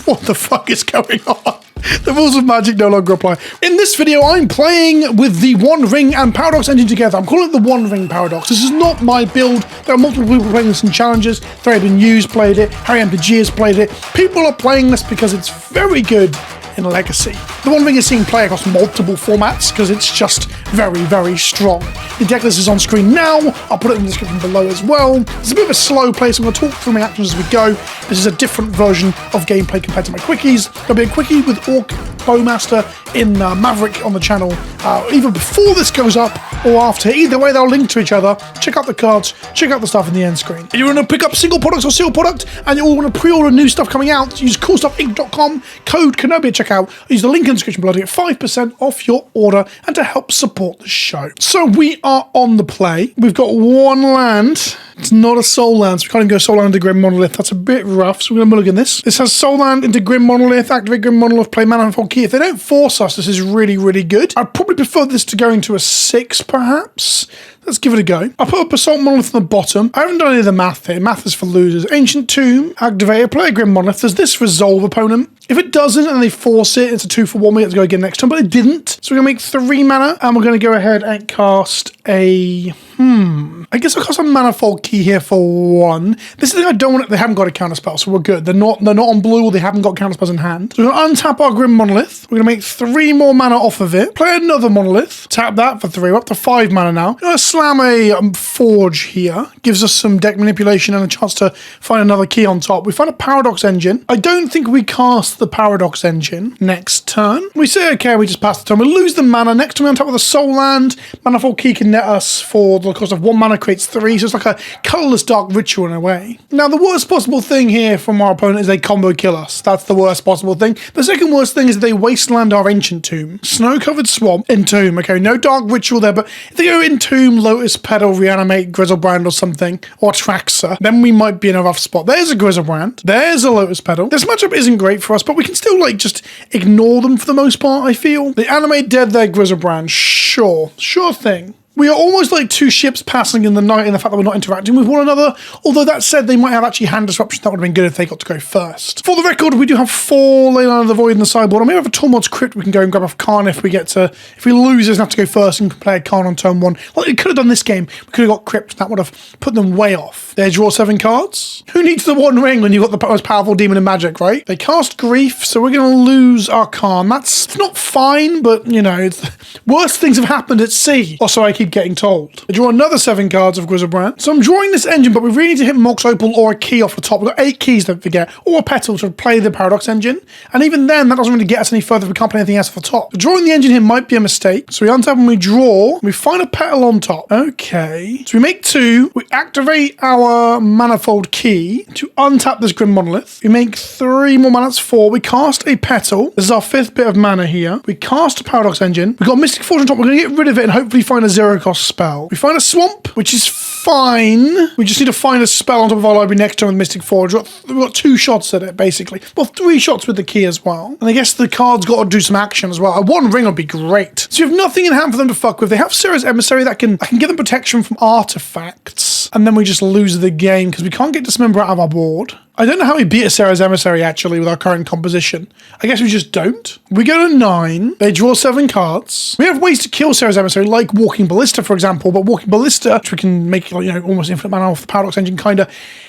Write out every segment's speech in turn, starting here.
What the fuck is going on? The rules of Magic no longer apply. In this video, I'm playing with the One Ring and Paradox engine together. I'm calling it the One Ring Paradox. This is not my build. There are multiple people playing this in challenges. Thread and News played it. Harry MPG has played it. People are playing this because it's very good in Legacy. The One Ring is seeing play across multiple formats because it's just very, very strong. The deck list is on screen now. I'll put it in the description below as well. It's a bit of a slow play, so I'm going to talk through my actions as we go. This is a different version of gameplay compared to my quickies. There'll be a quickie with Orc Bowmaster in Maverick on the channel, either before this goes up or after. Either way, they'll link to each other. Check out the cards, check out the stuff in the end screen. If you want to pick up single products or sealed product, and you all want to pre-order new stuff coming out, use coolstuffinc.com, code Kenobi at checkout. Use the link in the description below to get 5% off your order and to help support the show. So we are on the play. We've got one land. It's not a soul land, so we can't even go soul land into Grim Monolith. That's a bit rough, so we're going to mulligan this. This has soul land into Grim Monolith, activate Grim Monolith, play Manifold Key. If they don't force us, this is really, really good. I'd probably prefer this to going to a 6, perhaps. Let's give it a go. I'll put a Basalt Monolith on the bottom. I haven't done any of the math here. Math is for losers. Ancient Tomb, activate, play a Grim Monolith. Does this resolve opponent? If it doesn't and they force it, it's a 2-for-1. We have to go again next turn, but it didn't. So we're going to make 3 mana, and we're going to go ahead and cast a... I guess I'll cast a Manifold Key here for 1. This is the thing I don't want. They haven't got a counterspell, so we're good. They're not on blue, or they haven't got counterspells in hand. So we're going to untap our Grim Monolith. We're going to make 3 more mana off of it. Play another Monolith. Tap that for 3. We're up to 5 mana now. We're going to slam a Forge here. Gives us some deck manipulation and a chance to find another key on top. We find a Paradox Engine. I don't think we cast the Paradox Engine next turn. We say, okay, we just pass the turn. We lose the mana. Next turn we untap with a Soul Land. Manifold Key can net us for the cost of 1 mana creates 3, so it's like a colourless Dark Ritual in a way. Now, the worst possible thing here from our opponent is they combo kill us. That's the worst possible thing. The second worst thing is they wasteland our Ancient Tomb. Snow-covered swamp, Entomb. Okay, no Dark Ritual there, but if they go Entomb, Lotus Petal, Reanimate, Grizzlebrand or something, or Traxer, then we might be in a rough spot. There's a Grizzlebrand. There's a Lotus Petal. This matchup isn't great for us, but we can still, like, just ignore them for the most part, I feel. They animate dead their Grizzlebrand. Sure thing. We are almost like 2 ships passing in the night in the fact that we're not interacting with one another, although that said, they might have actually hand disruption. That would have been good if they got to go first. For the record, we do have 4 Leyline of the Void in the sideboard, and we have a Tormod's Crypt we can go and grab off Karn if we lose, doesn't have to go first and can play a Karn on turn 1. Like we could have done this game, we could have got Crypt, that would have put them way off. They draw 7 cards. Who needs the One Ring when you've got the most powerful demon in Magic, right? They cast Grief, so we're going to lose our Karn. It's not fine, but, you know, worse things have happened at sea, or so I keep getting told. I draw another 7 cards of Grizzlebrand. So I'm drawing this engine, but we really need to hit Mox Opal or a key off the top. We've got 8 keys, don't forget, or a petal to play the Paradox Engine. And even then, that doesn't really get us any further if we can't play anything else off the top. So drawing the engine here might be a mistake. So we untap and we draw. We find a petal on top. Okay. So we make 2. We activate our Manifold Key to untap this Grim Monolith. We make 3 more mana. That's 4. We cast a petal. This is our 5th bit of mana here. We cast a Paradox Engine. We've got Mystic Forge on top. We're going to get rid of it and hopefully find a 0-cost spell. We find a Swamp, which is fine. We just need to find a spell on top of our library next turn with Mystic Forge. We've got 2 shots at it, basically. Well, 3 shots with the key as well. And I guess the card's got to do some action as well. A One Ring would be great. So you have nothing in hand for them to fuck with. They have Sarah's Emissary that can give them protection from artifacts. And then we just lose the game because we can't get Dismember out of our board. I don't know how we beat a Sarah's Emissary, actually, with our current composition. I guess we just don't. We go to 9. They draw 7 cards. We have ways to kill Sarah's Emissary, like Walking Ballista, for example. But Walking Ballista, which we can make, like, you know, almost infinite mana off the Paradox Engine, kind of,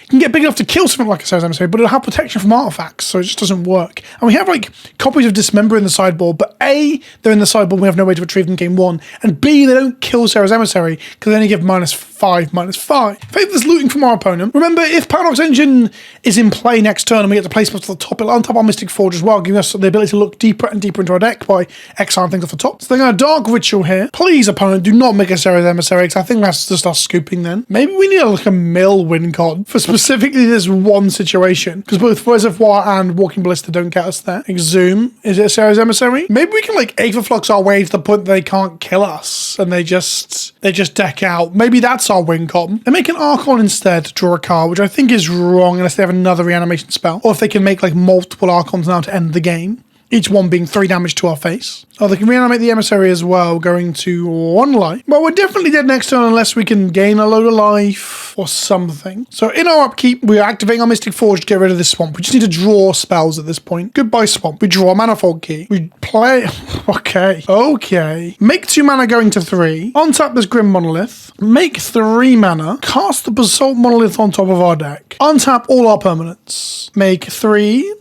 can get big enough to kill something like a Sarah's Emissary, but it'll have protection from artifacts, so it just doesn't work. And we have, like, copies of Dismember in the sideboard, but A, they're in the sideboard, we have no way to retrieve them game 1, and B, they don't kill Sarah's Emissary, because they only give -5/-5. Faithless looting from our opponent. Remember, if Paradox Engine is in play next turn and we get to place stuff to the top, it'll untap our Mystic Forge as well, giving us the ability to look deeper and deeper into our deck by exiling things off the top. So they're going to Dark Ritual here. Please, opponent, do not make a Sarah's Emissary, because I think that's just us scooping then. Maybe we need like a mill win con for specifically this one situation, because both Reservoir and Walking Ballista don't get us there. Exhume. Is it a Sarah's Emissary? Maybe we can like Aetherflux our way to the point that they can't kill us and they just deck out. Maybe that's our win con. They make an Archon instead to draw a card, which I think is wrong unless they have another reanimation spell, or if they can make like multiple Archons now to end the game. each one being 3 damage to our face. Oh, they can reanimate the emissary as well, going to 1 life. But we're definitely dead next turn unless we can gain a load of life or something. So in our upkeep, we're activating our Mystic Forge to get rid of this swamp. We just need to draw spells at this point. Goodbye, swamp. We draw a Manifold Key. We play... Okay. Make 2 mana going to 3. Untap this Grim Monolith. Make 3 mana. Cast the Basalt Monolith on top of our deck. Untap all our permanents. Make 3...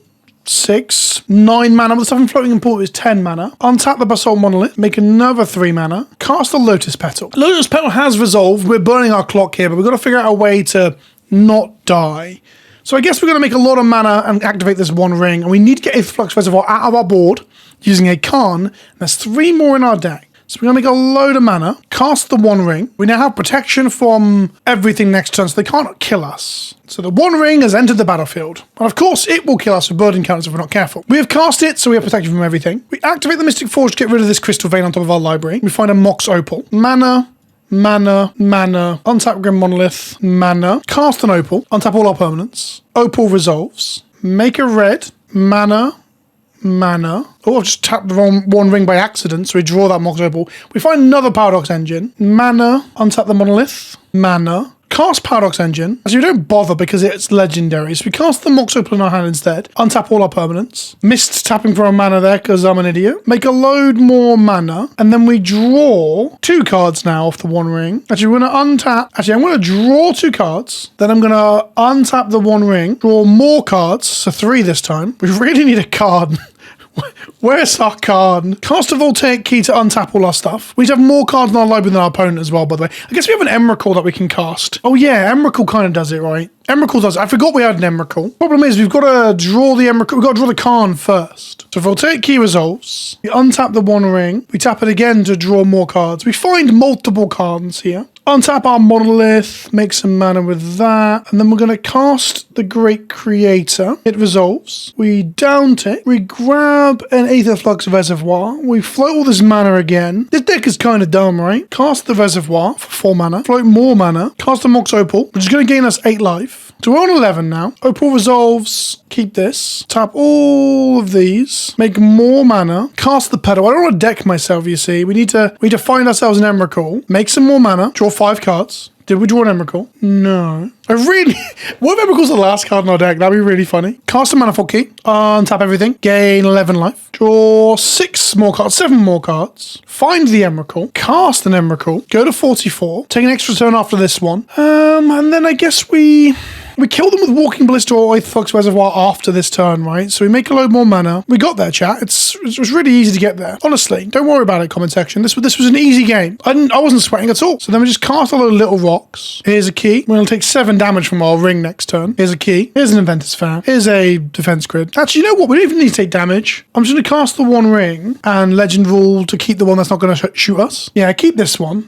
6, 9 mana. The stuff in Floating in Port is 10 mana. Untap the Basalt Monolith. Make another 3 mana. Cast the Lotus Petal. Lotus Petal has resolved. We're burning our clock here, but we've got to figure out a way to not die. So I guess we're going to make a lot of mana and activate this 1 ring. And we need to get a Flux Reservoir out of our board using a Karn. And there's 3 more in our deck. So we're going to make a load of mana, cast the 1 ring. We now have protection from everything next turn, so they can't kill us. So the 1 ring has entered the battlefield. And of course, it will kill us with bird encounters if we're not careful. We have cast it, so we have protection from everything. We activate the Mystic Forge to get rid of this Crystal Vein on top of our library. We find a Mox Opal. Mana, untap Grim Monolith, mana, cast an Opal, untap all our permanents. Opal resolves. Make a red, mana. Oh, I've just tapped the wrong 1 ring by accident, so we draw that Mox Opal. We find another Paradox Engine. Mana, untap the Monolith. Mana, cast Paradox Engine. So we don't bother because it's legendary. So we cast the Mox Opal in our hand instead. Untap all our permanents. Missed tapping for a mana there because I'm an idiot. Make a load more mana. And then we draw 2 cards now off the 1 ring. Actually, we're going to untap. Actually, I'm going to draw 2 cards. Then I'm going to untap the 1 ring. Draw more cards. So 3 this time. We really need a card. Where's our card? Cast a Voltaic Key to untap all our stuff. We have more cards in our library than our opponent as well, by the way. I guess we have an Emrakul that we can cast. Oh yeah, Emrakul kind of does it, right? Emrakul does it. I forgot we had an Emrakul. Problem is, we've got to draw the Emrakul. We've got to draw the Karn first. So Voltaic Key resolves. We untap the 1 ring. We tap it again to draw more cards. We find multiple cards here. Untap our Monolith, make some mana with that, and then we're going to cast the Great Creator. It resolves. We down tick. We grab an Aether Flux Reservoir. We float all this mana again. This deck is kind of dumb, right? Cast the Reservoir for 4 mana. Float more mana. Cast the Mox Opal, which is going to gain us 8 life. So we're on 11 now. Opal resolves. Keep this. Tap all of these. Make more mana. Cast the Pedal. I don't want to deck myself, you see. We need to find ourselves an Emrakul. Make some more mana. Draw 5 cards. Did we draw an Emrakul? No. What if Emrakul's the last card in our deck? That'd be really funny. Cast a Manifold Key. Untap everything. Gain 11 life. Draw 6 more cards. 7 more cards. Find the Emrakul. Cast an Emrakul. Go to 44. Take an extra turn after this one. And then I guess we kill them with Walking Ballista or Aether Flux Reservoir after this turn, right? So we make a load more mana. We got there, chat. It was really easy to get there. Honestly, don't worry about it, comment section. This was an easy game. I wasn't sweating at all. So then we just cast a load of little rocks. Here's a key. We're going to take 7 damage from our ring next turn. Here's a key. Here's an Inventor's Fan. Here's a Defense Grid. Actually, you know what? We don't even need to take damage. I'm just going to cast the 1 ring and Legend Rule to keep the one that's not going to shoot us. Yeah, keep this one.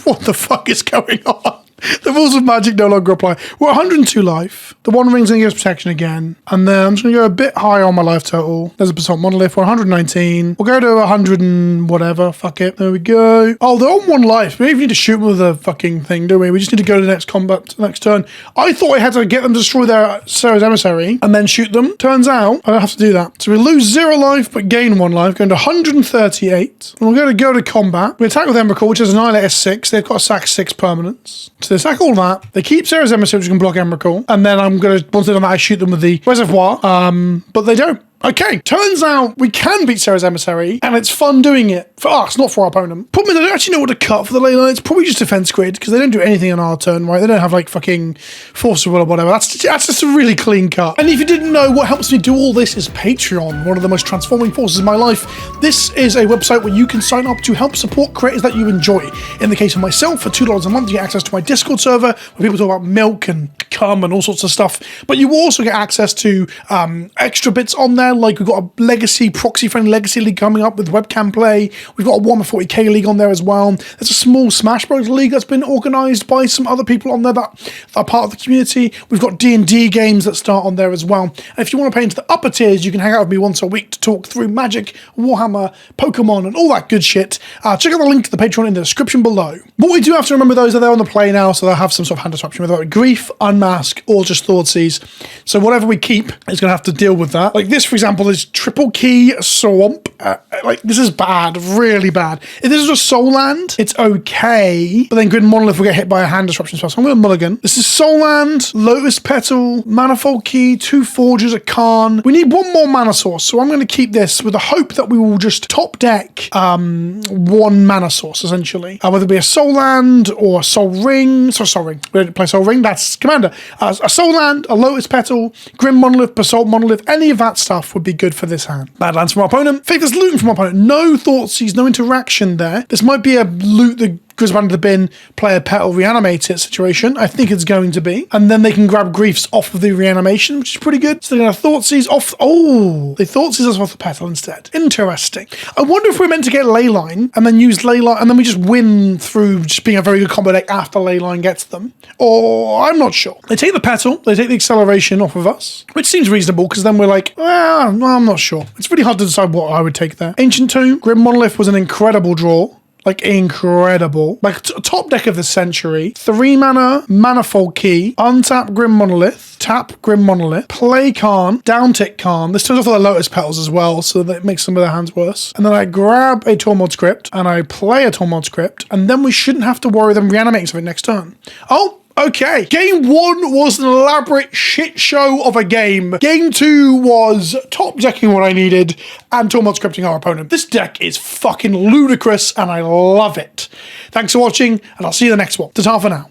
What the fuck is going on? The rules of Magic no longer apply. We're 102 life. The 1 ring's going to give us protection again. And then I'm just going to go a bit higher on my life total. There's a Basalt Monolith. We're 119. We'll go to 100 and whatever. Fuck it. There we go. Oh, they're on 1 life. We don't even need to shoot them with a fucking thing, do we? We just need to go to the next combat, next turn. I thought I had to get them to destroy their Sarah's Emissary and then shoot them. Turns out I don't have to do that. So we lose 0 life, but gain 1 life. Going to 138. And we're going to go to combat. We attack with Emrakul, which is Annihilator 6. They've got to sack 6 permanents. So they sack all that. They keep Sarah's Emissary, which can block Emrakul. And then I'm going to, once they've done that, I shoot them with the Reservoir. But they don't. Okay, turns out we can beat Sarah's Emissary, and it's fun doing it for us, not for our opponent. Problem is, I don't actually know what to cut for the ley line. It's probably just Defense Grid, because they don't do anything on our turn, right? They don't have, like, fucking Force of Will or whatever. That's just a really clean cut. And if you didn't know, what helps me do all this is Patreon, one of the most transforming forces in my life. This is a website where you can sign up to help support creators that you enjoy. In the case of myself, for $2 a month, you get access to my Discord server, where people talk about milk and cum and all sorts of stuff. But you also get access to extra bits on there, like we've got a legacy, proxy-friendly legacy league coming up with webcam play. We've got a Warhammer 40k league on there as well. There's a small Smash Bros league that's been organised by some other people on there that are part of the community. We've got D&D games that start on there as well. And if you want to pay into the upper tiers, you can hang out with me once a week to talk through Magic, Warhammer, Pokemon, and all that good shit. Check out the link to the Patreon in the description below. But we do have to remember those are there on the play now, so they'll have some sort of hand disruption, whether it Grief, Unmask, or just Thoughtseize. So whatever we keep is going to have to deal with that. Like this, for for example, is triple key swamp. Like, this is bad, really bad. If this is a soul land, it's okay, but then Grid Monolith will get hit by a hand disruption spell. So I'm going to mulligan. This is soul land, Lotus Petal, Manifold Key, 2 Forges, a Khan. We need one more mana source, so I'm going to keep this with the hope that we will just top deck one mana source, essentially. Whether it be a soul land or a soul ring. So soul ring. We don't play soul ring. That's commander. A soul land, a Lotus Petal, Grim Monolith, Basalt Monolith. Any of that stuff would be good for this hand. Bad lands from our opponent. Faithless Looting from our opponent. No Thoughtseize, no interaction there. This might be a loot the goes back into the bin, play a petal, reanimate it situation. I think it's going to be. And then they can grab Griefs off of the reanimation, which is pretty good. So they're going to Thoughtseize off. Oh, they Thoughtseize us off the petal instead. Interesting. I wonder if we're meant to get Leyline and then use Leyline and then we just win through just being a very good combo deck after Leyline gets them. Or I'm not sure. They take the petal, they take the acceleration off of us, which seems reasonable because then we're like, well, I'm not sure. It's really hard to decide what I would take there. Ancient Tomb, Grim Monolith was an incredible draw. Like, incredible. Like, top deck of the century. 3 mana, Manifold Key, untap Grim Monolith, tap Grim Monolith, play Khan, downtick Khan. This turns off all the Lotus Petals as well, so that it makes some of their hands worse. And then I grab a Tormod Script, and I play a Tormod Script, and then we shouldn't have to worry them reanimating something next turn. Oh! Okay, game 1 was an elaborate shit show of a game. Game 2 was top decking what I needed and Tormod scripting our opponent. This deck is fucking ludicrous and I love it. Thanks for watching and I'll see you in the next one. Ta-ta for now.